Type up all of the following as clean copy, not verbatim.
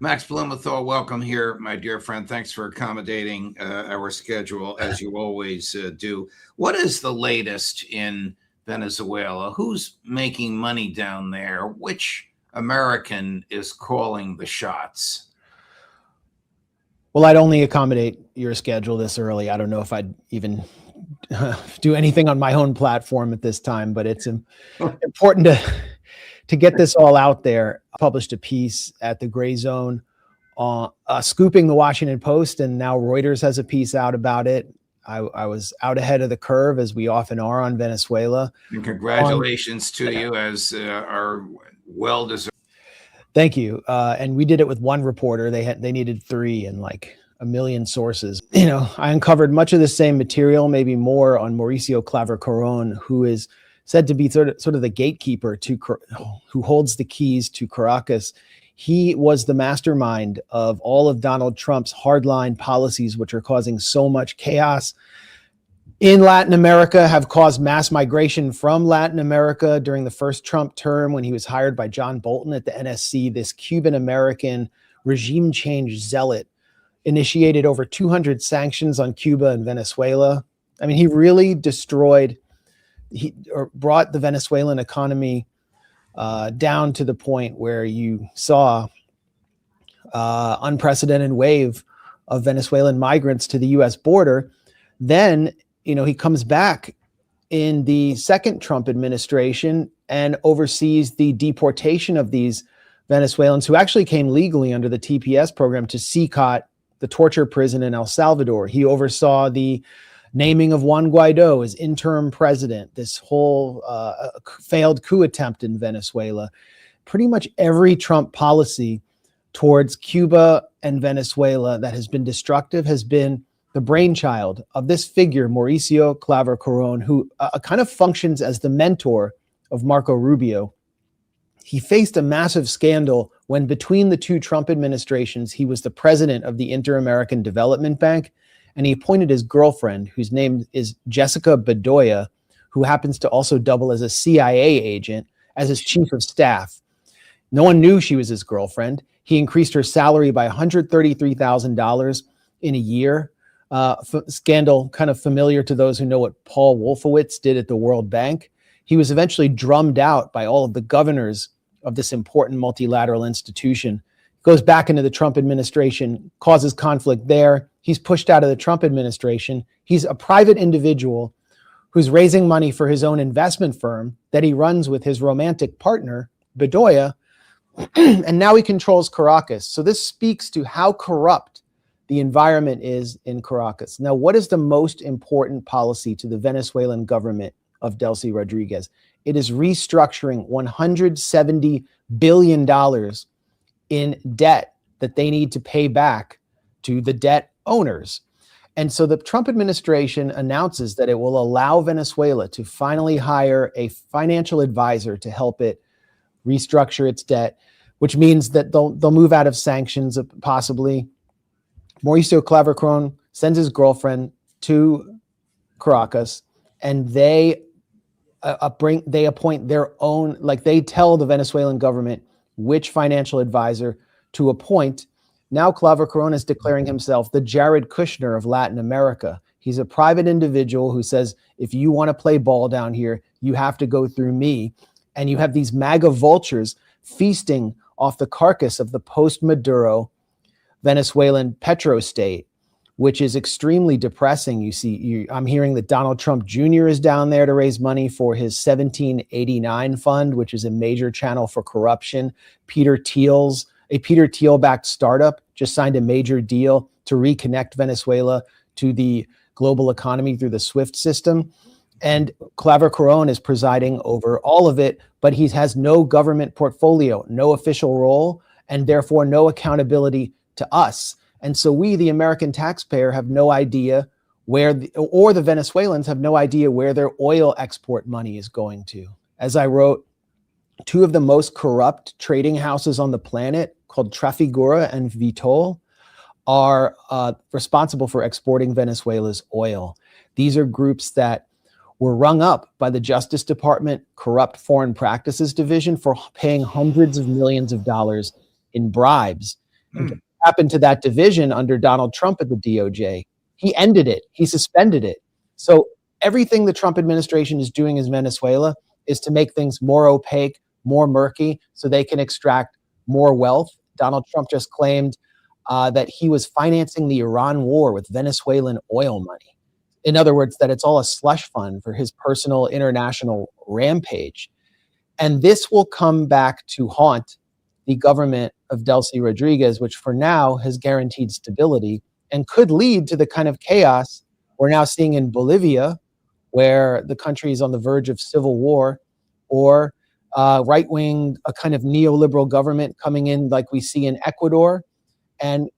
Max Blumenthal, welcome here, my dear friend. Thanks for accommodating our schedule as you always do. What is the latest in Venezuela? Who's making money down there? Which American is calling the shots? Well, I'd only accommodate your schedule this early. I don't know if I'd even do anything on my own platform at this time, but it's important to get this all out there. I published a piece at the Gray Zone, scooping the Washington Post, and now Reuters has a piece out about it. I was out ahead of the curve, as we often are on Venezuela. And congratulations to you, as are well deserved. Thank you. And we did it with one reporter. They needed 3 and like a million sources. You know, I uncovered much of the same material, maybe more, on Mauricio Claver-Carrón, who is said to be sort of the gatekeeper who holds the keys to Caracas. He was the mastermind of all of Donald Trump's hardline policies, which are causing so much chaos in Latin America, have caused mass migration from Latin America during the first Trump term, when he was hired by John Bolton at the NSC. This Cuban-American regime change zealot initiated over 200 sanctions on Cuba and Venezuela. I mean, he really brought the Venezuelan economy down to the point where you saw unprecedented wave of Venezuelan migrants to the U.S. border. Then, you know, he comes back in the second Trump administration and oversees the deportation of these Venezuelans who actually came legally under the TPS program to CICOT, the torture prison in El Salvador. He oversaw the naming of Juan Guaido as interim president, this whole failed coup attempt in Venezuela. Pretty much every Trump policy towards Cuba and Venezuela that has been destructive has been the brainchild of this figure, Mauricio Claver-Carrón, who kind of functions as the mentor of Marco Rubio. He faced a massive scandal when, between the 2 Trump administrations, he was the president of the Inter-American Development Bank, and he appointed his girlfriend, whose name is Jessica Bedoya, who happens to also double as a CIA agent, as his chief of staff. No one knew she was his girlfriend. He increased her salary by $133,000 in a year. Scandal kind of familiar to those who know what Paul Wolfowitz did at the World Bank. He was eventually drummed out by all of the governors of this important multilateral institution. Goes back into the Trump administration, causes conflict there. He's pushed out of the Trump administration. He's a private individual who's raising money for his own investment firm that he runs with his romantic partner, Bedoya, and now he controls Caracas. So this speaks to how corrupt the environment is in Caracas. Now, what is the most important policy to the Venezuelan government of Delcy Rodriguez? It is restructuring $170 billion in debt that they need to pay back to the debt owners. And so the Trump administration announces that it will allow Venezuela to finally hire a financial advisor to help it restructure its debt, which means that they'll move out of sanctions possibly. Mauricio Claver-Carrón sends his girlfriend to Caracas, and they appoint their own, like they tell the Venezuelan government which financial advisor to appoint. Now Claver-Carrón is declaring himself the Jared Kushner of Latin America. He's a private individual who says, if you want to play ball down here, you have to go through me. And you have these MAGA vultures feasting off the carcass of the post-Maduro Venezuelan petrostate, which is extremely depressing. I'm hearing that Donald Trump Jr. is down there to raise money for his 1789 fund, which is a major channel for corruption. A Peter Thiel-backed startup just signed a major deal to reconnect Venezuela to the global economy through the SWIFT system. And Claver-Carrón is presiding over all of it, but he has no government portfolio, no official role, and therefore no accountability to us. And so we, the American taxpayer, have no idea or the Venezuelans have no idea where their oil export money is going to. As I wrote, 2 of the most corrupt trading houses on the planet, called Trafigura and Vitol, are responsible for exporting Venezuela's oil. These are groups that were rung up by the Justice Department Corrupt Foreign Practices Division for paying hundreds of millions of dollars in bribes And Hmm. what happened to that division under Donald Trump at the DOJ? He ended it. He suspended it. So everything the Trump administration is doing in Venezuela is to make things more opaque, more murky, so they can extract more wealth. Donald Trump just claimed that he was financing the Iran war with Venezuelan oil money. In other words, that it's all a slush fund for his personal international rampage. And this will come back to haunt the government of Delcy Rodriguez, which for now has guaranteed stability and could lead to the kind of chaos we're now seeing in Bolivia, where the country is on the verge of civil war, or right wing, a kind of neoliberal government coming in like we see in Ecuador and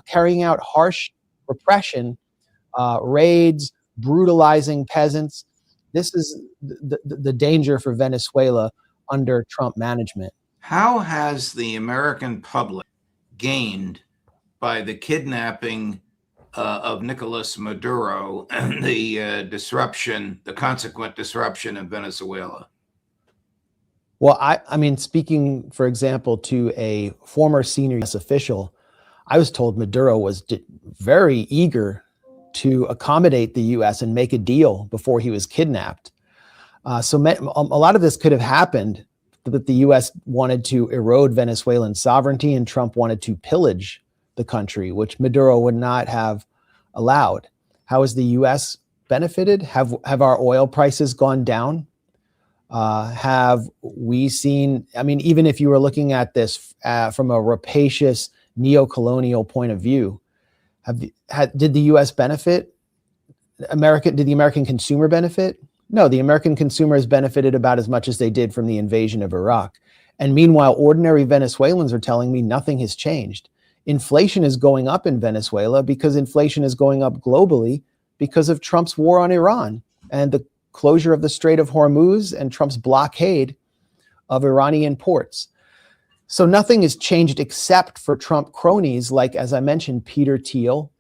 carrying out harsh repression, raids, brutalizing peasants. This is the danger for Venezuela under Trump management. How has the American public gained by the kidnapping of Nicolas Maduro and the disruption, the consequent disruption in Venezuela? Well, I mean, speaking, for example, to a former senior U.S. official, I was told Maduro was very eager to accommodate the U.S. and make a deal before he was kidnapped. So a lot of this could have happened, that the U.S. wanted to erode Venezuelan sovereignty and Trump wanted to pillage the country, which Maduro would not have allowed. How has the U.S. benefited? Have our oil prices gone down? Have we seen, I mean, even if you were looking at this from a rapacious neo-colonial point of view, did the U.S. benefit? Did the American consumer benefit? No, the American consumer has benefited about as much as they did from the invasion of Iraq. And meanwhile, ordinary Venezuelans are telling me nothing has changed. Inflation is going up in Venezuela because inflation is going up globally because of Trump's war on Iran and the closure of the Strait of Hormuz and Trump's blockade of Iranian ports. So nothing has changed except for Trump cronies like, as I mentioned, Peter Thiel.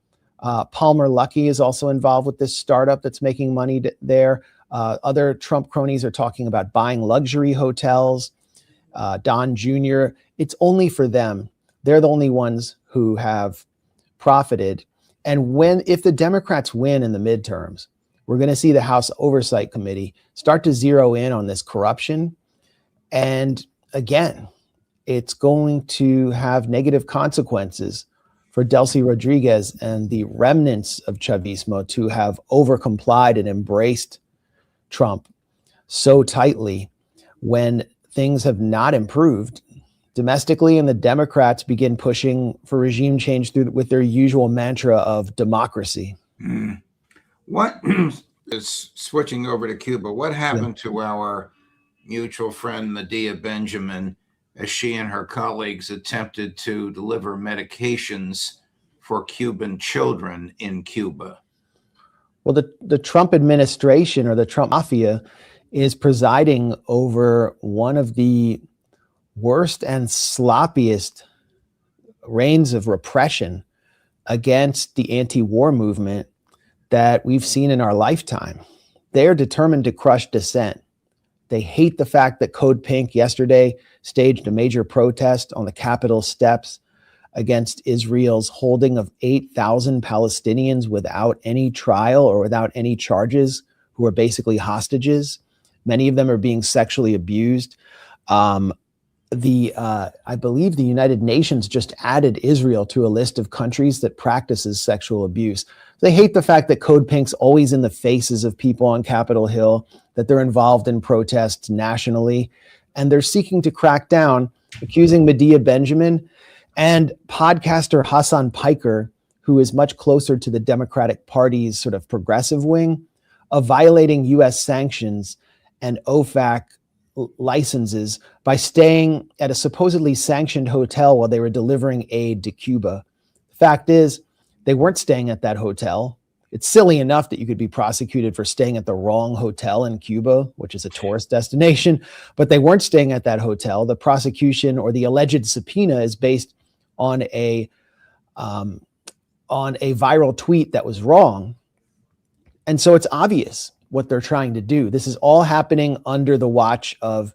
Palmer Luckey is also involved with this startup that's making money there. Other Trump cronies are talking about buying luxury hotels. Don Jr., it's only for them. They're the only ones who have profited. And if the Democrats win in the midterms, we're going to see the House Oversight Committee start to zero in on this corruption. And again, it's going to have negative consequences for Delcy Rodriguez and the remnants of Chavismo to have overcomplied and embraced Trump so tightly when things have not improved domestically, and the Democrats begin pushing for regime change with their usual mantra of democracy. What is switching over to Cuba? What happened to our mutual friend Medea Benjamin as she and her colleagues attempted to deliver medications for Cuban children in Cuba? Well, the Trump administration, or the Trump mafia, is presiding over one of the worst and sloppiest reigns of repression against the anti-war movement that we've seen in our lifetime. They're determined to crush dissent. They hate the fact that Code Pink yesterday staged a major protest on the Capitol steps against Israel's holding of 8,000 Palestinians without any trial or without any charges, who are basically hostages. Many of them are being sexually abused. I believe the United Nations just added Israel to a list of countries that practices sexual abuse. They hate the fact that Code Pink's always in the faces of people on Capitol Hill, that they're involved in protests nationally, and they're seeking to crack down, accusing Medea Benjamin and podcaster Hassan Piker, who is much closer to the Democratic Party's sort of progressive wing, of violating U.S. sanctions and OFAC licenses by staying at a supposedly sanctioned hotel while they were delivering aid to Cuba. The fact is, they weren't staying at that hotel. It's silly enough that you could be prosecuted for staying at the wrong hotel in Cuba, which is a tourist destination, but they weren't staying at that hotel. The prosecution, or the alleged subpoena, is based on a viral tweet that was wrong. And so it's obvious what they're trying to do. This is all happening under the watch of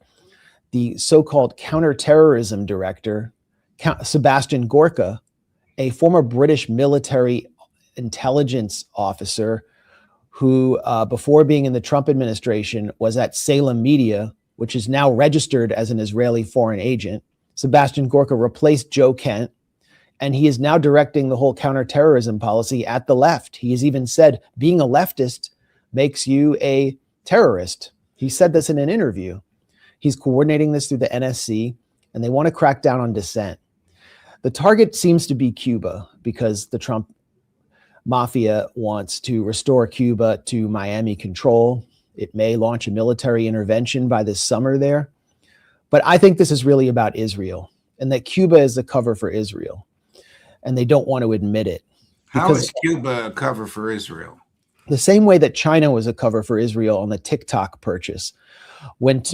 the so-called counterterrorism director, Sebastian Gorka, a former British military intelligence officer who, before being in the Trump administration, was at Salem Media, which is now registered as an Israeli foreign agent. Sebastian Gorka replaced Joe Kent, and he is now directing the whole counterterrorism policy at the left. He has even said being a leftist makes you a terrorist. He said this in an interview. He's coordinating this through the NSC, and they want to crack down on dissent. The target seems to be Cuba because the Trump mafia wants to restore Cuba to Miami control. It may launch a military intervention by this summer there. But I think this is really about Israel, and that Cuba is a cover for Israel, and they don't want to admit it. How is Cuba a cover for Israel? The same way that China was a cover for Israel on the TikTok purchase. When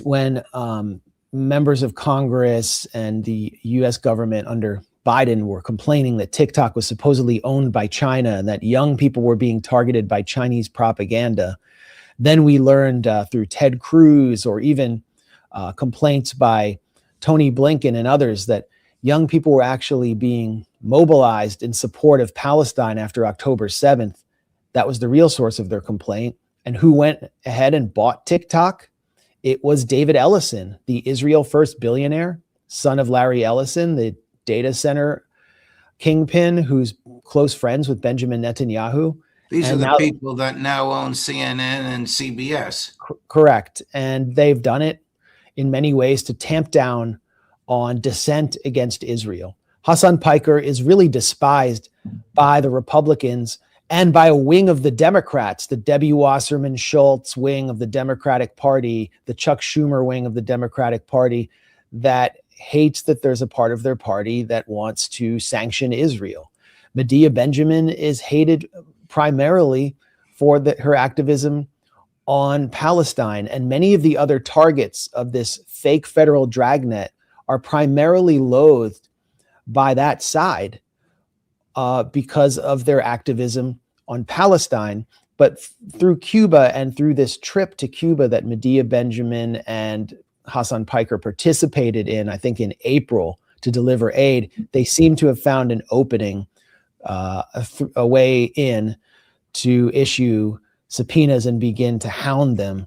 members of Congress and the US government under Biden were complaining that TikTok was supposedly owned by China and that young people were being targeted by Chinese propaganda, then we learned through Ted Cruz or even complaints by Tony Blinken and others that young people were actually being mobilized in support of Palestine after October 7th. That was the real source of their complaint. And who went ahead and bought TikTok? It was David Ellison, the Israel First billionaire, son of Larry Ellison, the data center kingpin who's close friends with Benjamin Netanyahu. These are the people that now own CNN and CBS. Correct. And they've done it in many ways to tamp down on dissent against Israel. Hassan Piker is really despised by the Republicans and by a wing of the Democrats, the Debbie Wasserman Schultz wing of the Democratic Party, the Chuck Schumer wing of the Democratic Party, that hates that there's a part of their party that wants to sanction Israel. Medea Benjamin is hated primarily for her activism on Palestine, and many of the other targets of this fake federal dragnet are primarily loathed by that side because of their activism on Palestine. But through Cuba and through this trip to Cuba that Medea Benjamin and Hassan Piker participated in, I think in April, to deliver aid, they seem to have found an opening, a way in to issue subpoenas and begin to hound them.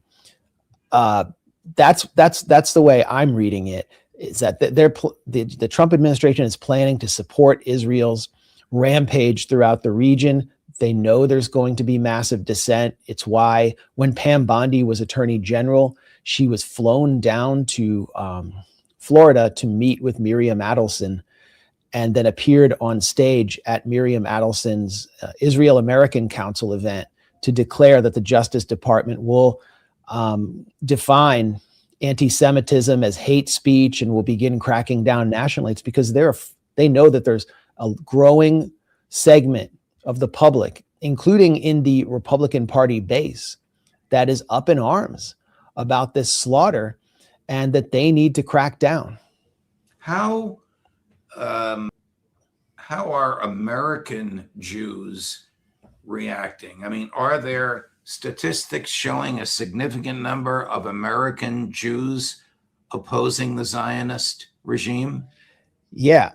That's the way I'm reading it. Is that the Trump administration is planning to support Israel's rampage throughout the region. They know there's going to be massive dissent. It's why when Pam Bondi was Attorney General, she was flown down to Florida to meet with Miriam Adelson, and then appeared on stage at Miriam Adelson's Israel American Council event to declare that the Justice Department will define anti-Semitism as hate speech and will begin cracking down nationally. It's because they know that there's a growing segment of the public, including in the Republican Party base, that is up in arms about this slaughter and that they need to crack down. How are American Jews reacting? I mean, are there statistics showing a significant number of American Jews opposing the Zionist regime? Yeah,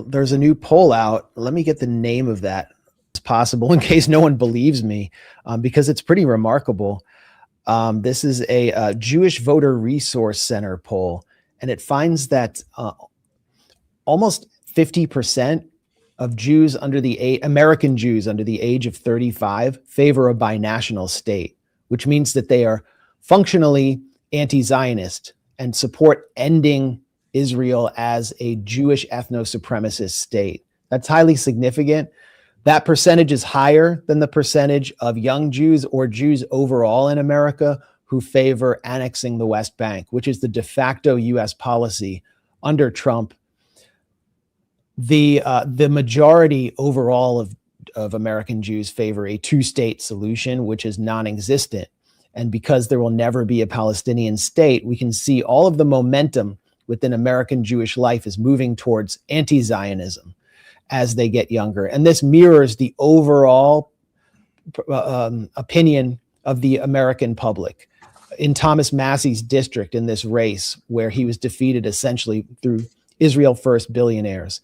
there's a new poll out. Let me get the name of that as possible in case no one believes me, because it's pretty remarkable. This is a Jewish Voter Resource Center poll, and it finds that almost 50% of Jews American Jews under the age of 35 favor a binational state, which means that they are functionally anti-Zionist and support ending Israel as a Jewish ethno-supremacist state. That's highly significant. That percentage is higher than the percentage of young Jews or Jews overall in America who favor annexing the West Bank, which is the de facto US policy under Trump. The majority overall of American Jews favor a two-state solution, which is non-existent. And because there will never be a Palestinian state, we can see all of the momentum within American Jewish life is moving towards anti-Zionism as they get younger. And this mirrors the overall opinion of the American public. In Thomas Massey's district in this race, where he was defeated essentially through Israel First billionaires,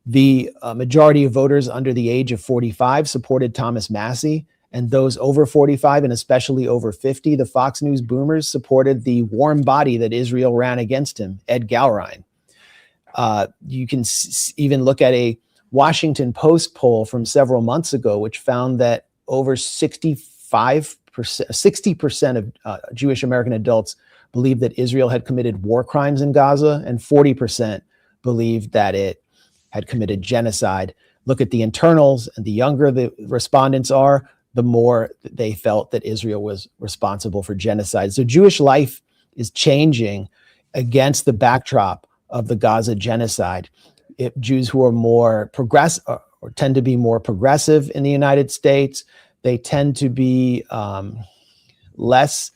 The majority of voters under the age of 45 supported Thomas Massie, and those over 45 and especially over 50, the Fox News boomers supported the warm body that Israel ran against him, Ed Galrein. You can even look at a Washington Post poll from several months ago, which found that over 60% of Jewish American adults believed that Israel had committed war crimes in Gaza, and 40% believed that it had committed genocide. Look at the internals, and the younger the respondents are, the more they felt that Israel was responsible for genocide. So Jewish life is changing against the backdrop of the Gaza genocide. If Jews who are more progressive or tend to be more progressive in the United States, they tend to be less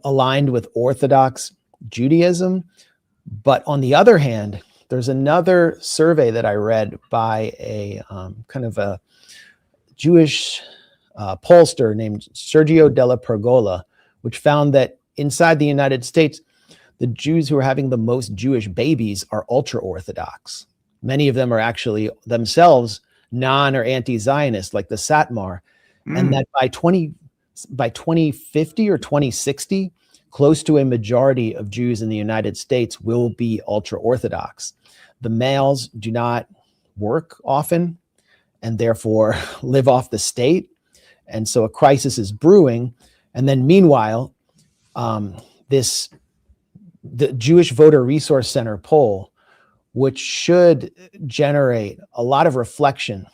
aligned with Orthodox Judaism. But on the other hand, there's another survey that I read by a kind of a Jewish pollster named Sergio Della Pergola, which found that inside the United States, the Jews who are having the most Jewish babies are ultra-Orthodox. Many of them are actually themselves non or anti-Zionist, like the Satmar. And that by 2050 or 2060, close to a majority of Jews in the United States will be ultra-Orthodox. The males do not work often and therefore live off the state. And so a crisis is brewing. And then meanwhile, the Jewish Voter Resource Center poll, which should generate a lot of reflection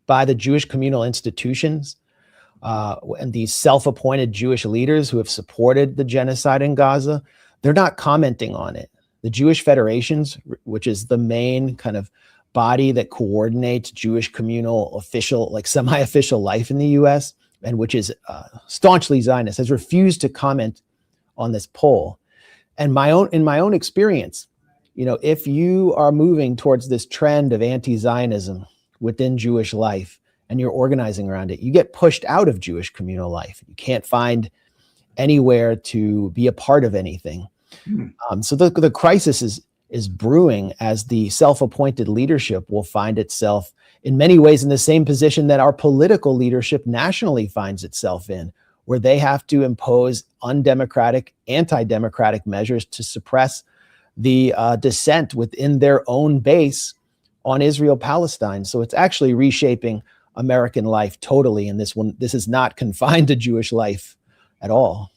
by the Jewish communal institutions and these self-appointed Jewish leaders who have supported the genocide in Gaza, they're not commenting on it. The Jewish Federations, which is the main kind of body that coordinates Jewish communal official, like semi-official life in the US, and which is staunchly Zionist, has refused to comment on this poll. And in my own experience, if you are moving towards this trend of anti-Zionism within Jewish life and you're organizing around it, you get pushed out of Jewish communal life. You can't find anywhere to be a part of anything. So the crisis is brewing as the self-appointed leadership will find itself in many ways in the same position that our political leadership nationally finds itself in, where they have to impose undemocratic, anti-democratic measures to suppress the dissent within their own base on Israel-Palestine. So it's actually reshaping American life totally, and this is not confined to Jewish life at all.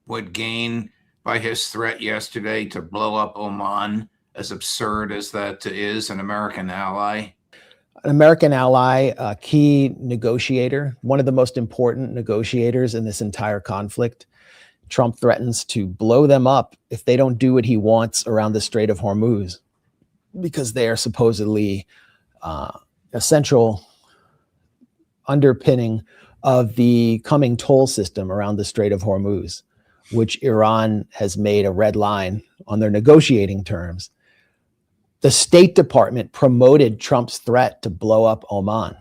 Would gain by his threat yesterday to blow up Oman, as absurd as that is, an American ally? An American ally, a key negotiator, one of the most important negotiators in this entire conflict. Trump threatens to blow them up if they don't do what he wants around the Strait of Hormuz, because they are supposedly a central underpinning of the coming toll system around the Strait of Hormuz, which Iran has made a red line on their negotiating terms. The State Department promoted Trump's threat to blow up Oman.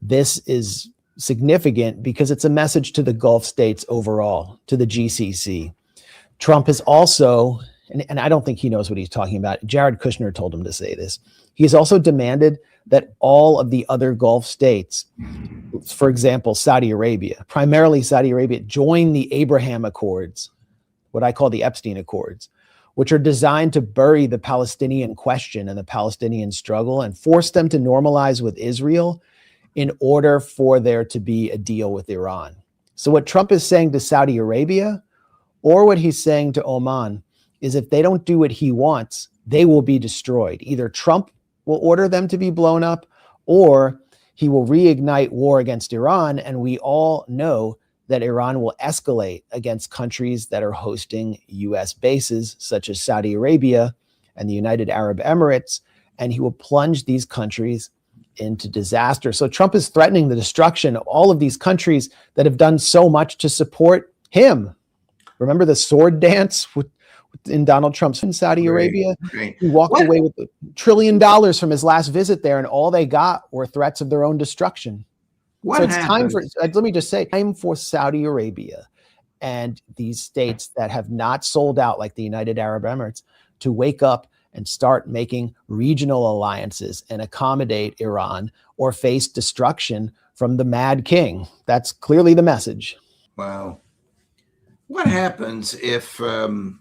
This is significant because it's a message to the Gulf states overall, to the GCC. Trump has also, and I don't think he knows what he's talking about, Jared Kushner told him to say this, he has also demanded that all of the other Gulf states, for example, Saudi Arabia, primarily Saudi Arabia, join the Abraham Accords, what I call the Epstein Accords, which are designed to bury the Palestinian question and the Palestinian struggle and force them to normalize with Israel in order for there to be a deal with Iran. So what Trump is saying to Saudi Arabia, or what he's saying to Oman, is if they don't do what he wants, they will be destroyed. Either Trump will order them to be blown up, or he will reignite war against Iran. And we all know that Iran will escalate against countries that are hosting US bases, such as Saudi Arabia and the United Arab Emirates, and he will plunge these countries into disaster. So Trump is threatening the destruction of all of these countries that have done so much to support him. Remember the sword dance in Donald Trump's in Saudi Arabia? Right. He walked away with $1 trillion from his last visit there, and all they got were threats of their own destruction. So it's time for, let me just say, time for Saudi Arabia and these states that have not sold out like the United Arab Emirates to wake up and start making regional alliances and accommodate Iran or face destruction from the Mad King. That's clearly the message. Wow. What happens if the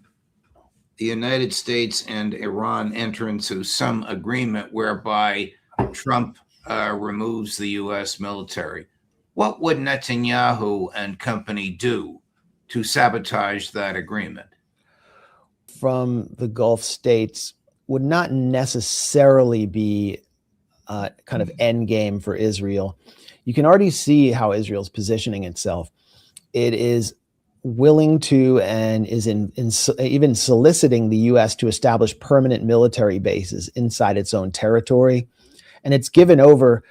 United States and Iran enter into some agreement whereby Trump removes the U.S. military? What would Netanyahu and company do to sabotage that agreement? From the Gulf states would not necessarily be kind of end game for Israel. You can already see how Israel's positioning itself. It is willing to and is even soliciting the U.S. to establish permanent military bases inside its own territory. And it's given over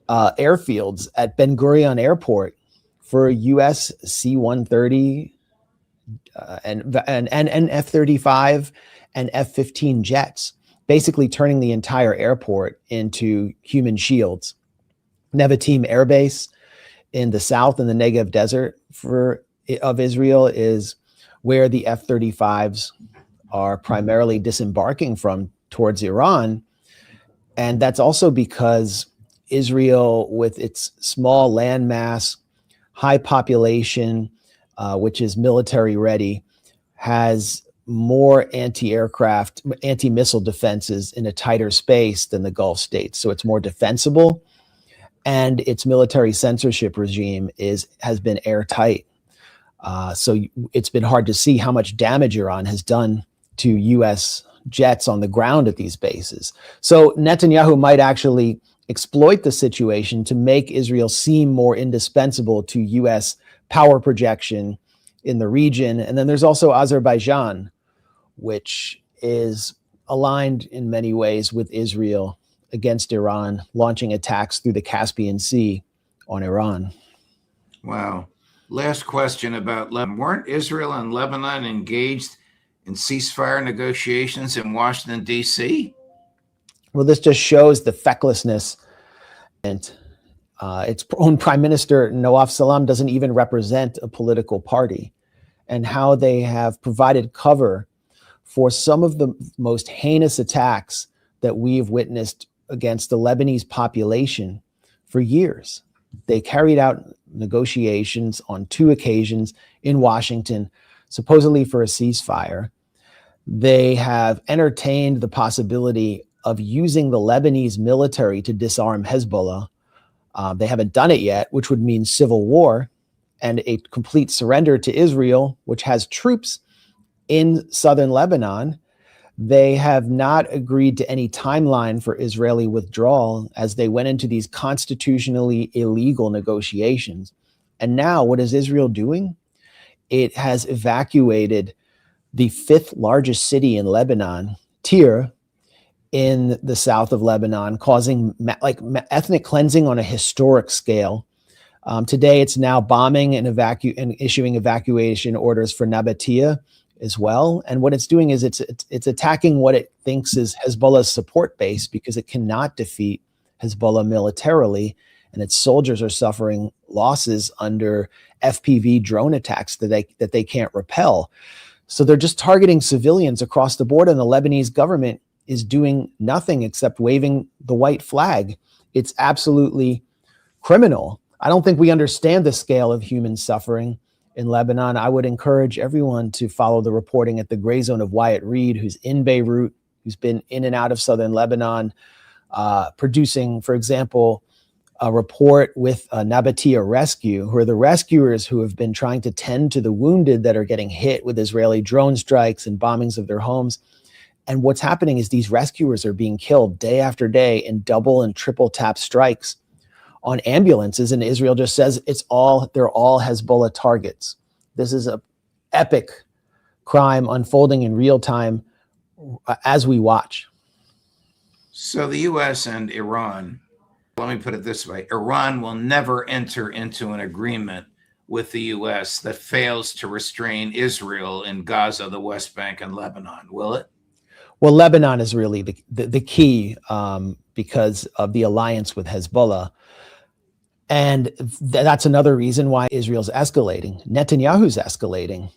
airfields at Ben Gurion Airport for U.S. C-130 and F-35 and F-15 jets, basically turning the entire airport into human shields. Nevatim Air Base in the south in the Negev Desert of Israel is where the F-35s are primarily disembarking from towards Iran. And that's also because Israel, with its small landmass, high population, which is military ready, has more anti-aircraft, anti-missile defenses in a tighter space than the Gulf states. So it's more defensible, and its military censorship regime has been airtight. So it's been hard to see how much damage Iran has done to U.S. jets on the ground at these bases. So Netanyahu might actually exploit the situation to make Israel seem more indispensable to U.S. power projection in the region. And then there's also Azerbaijan, which is aligned in many ways with Israel against Iran, launching attacks through the Caspian Sea on Iran. Wow. Last question about Lebanon. Weren't Israel and Lebanon engaged in ceasefire negotiations in Washington, D.C.? Well, this just shows the fecklessness. And its own prime minister, Nawaf Salam, doesn't even represent a political party, and how they have provided cover for some of the most heinous attacks that we've witnessed against the Lebanese population for years. They carried out negotiations on 2 occasions in Washington, supposedly for a ceasefire. They have entertained the possibility of using the Lebanese military to disarm Hezbollah. They haven't done it yet, which would mean civil war and a complete surrender to Israel, which has troops in southern Lebanon. They have not agreed to any timeline for Israeli withdrawal as they went into these constitutionally illegal negotiations. And now what is Israel doing? It has evacuated the 5th largest city in Lebanon, Tyre, in the south of Lebanon, causing ethnic cleansing on a historic scale. Today, it's now bombing and issuing evacuation orders for Nabatea as well. And what it's doing is it's attacking what it thinks is Hezbollah's support base, because it cannot defeat Hezbollah militarily, and its soldiers are suffering losses under FPV drone attacks that they can't repel. So they're just targeting civilians across the board, and the Lebanese government is doing nothing except waving the white flag. It's absolutely criminal. I don't think we understand the scale of human suffering in Lebanon. I would encourage everyone to follow the reporting at the Gray Zone of Wyatt Reed, who's in Beirut, who's been in and out of southern Lebanon, producing, for example, a report with Nabatea Rescue, who are the rescuers who have been trying to tend to the wounded that are getting hit with Israeli drone strikes and bombings of their homes. And what's happening is these rescuers are being killed day after day in double and triple tap strikes on ambulances. And Israel just says they're all Hezbollah targets. This is an epic crime unfolding in real time as we watch. So the U.S. and Iran, let me put it this way, Iran will never enter into an agreement with the U.S. that fails to restrain Israel in Gaza, the West Bank, and Lebanon, will it? Well, Lebanon is really the key because of the alliance with Hezbollah. And that's another reason why Israel's escalating. Netanyahu's escalating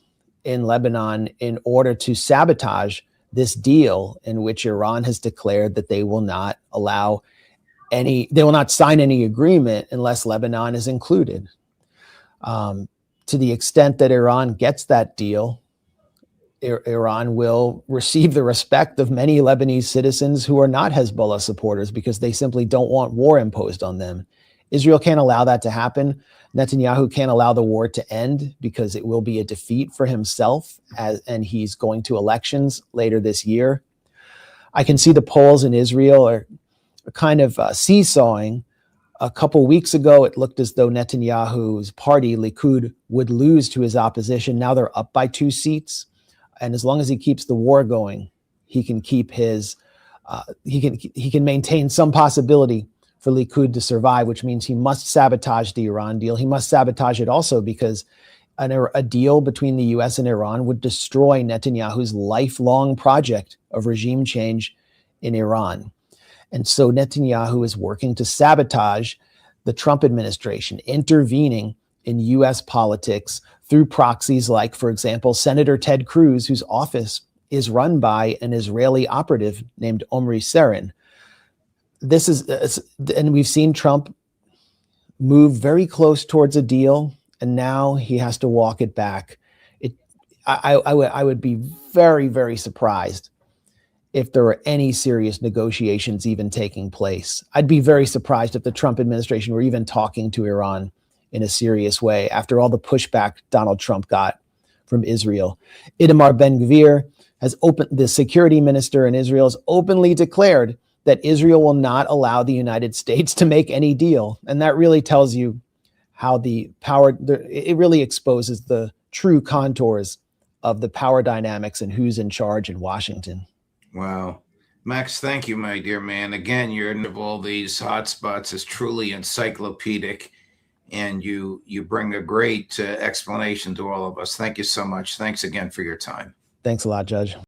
in Lebanon in order to sabotage this deal in which Iran has declared that they will not they will not sign any agreement unless Lebanon is included. To the extent that Iran gets that deal, Iran will receive the respect of many Lebanese citizens who are not Hezbollah supporters because they simply don't want war imposed on them. Israel can't allow that to happen. Netanyahu can't allow the war to end because it will be a defeat for himself, and he's going to elections later this year. I can see the polls in Israel are kind of seesawing. A couple weeks ago, it looked as though Netanyahu's party, Likud, would lose to his opposition. Now they're up by 2 seats. And as long as he keeps the war going, he can keep his, he can maintain some possibility for Likud to survive, which means he must sabotage the Iran deal. He must sabotage it also because a deal between the US and Iran would destroy Netanyahu's lifelong project of regime change in Iran. And so Netanyahu is working to sabotage the Trump administration, intervening in US politics through proxies like, for example, Senator Ted Cruz, whose office is run by an Israeli operative named Omri Serin. And we've seen Trump move very close towards a deal, and now he has to walk it back. I would be very, very surprised if there were any serious negotiations even taking place. I'd be very surprised if the Trump administration were even talking to Iran in a serious way after all the pushback Donald Trump got from Israel. Itamar Ben-Gvir the security minister in Israel, has openly declared that Israel will not allow the United States to make any deal. And that really tells you how it really exposes the true contours of the power dynamics and who's in charge in Washington. Wow. Max, thank you, my dear man. Again, your of all these hotspots is truly encyclopedic, and you bring a great explanation to all of us. Thank you so much. Thanks again for your time. Thanks a lot, Judge.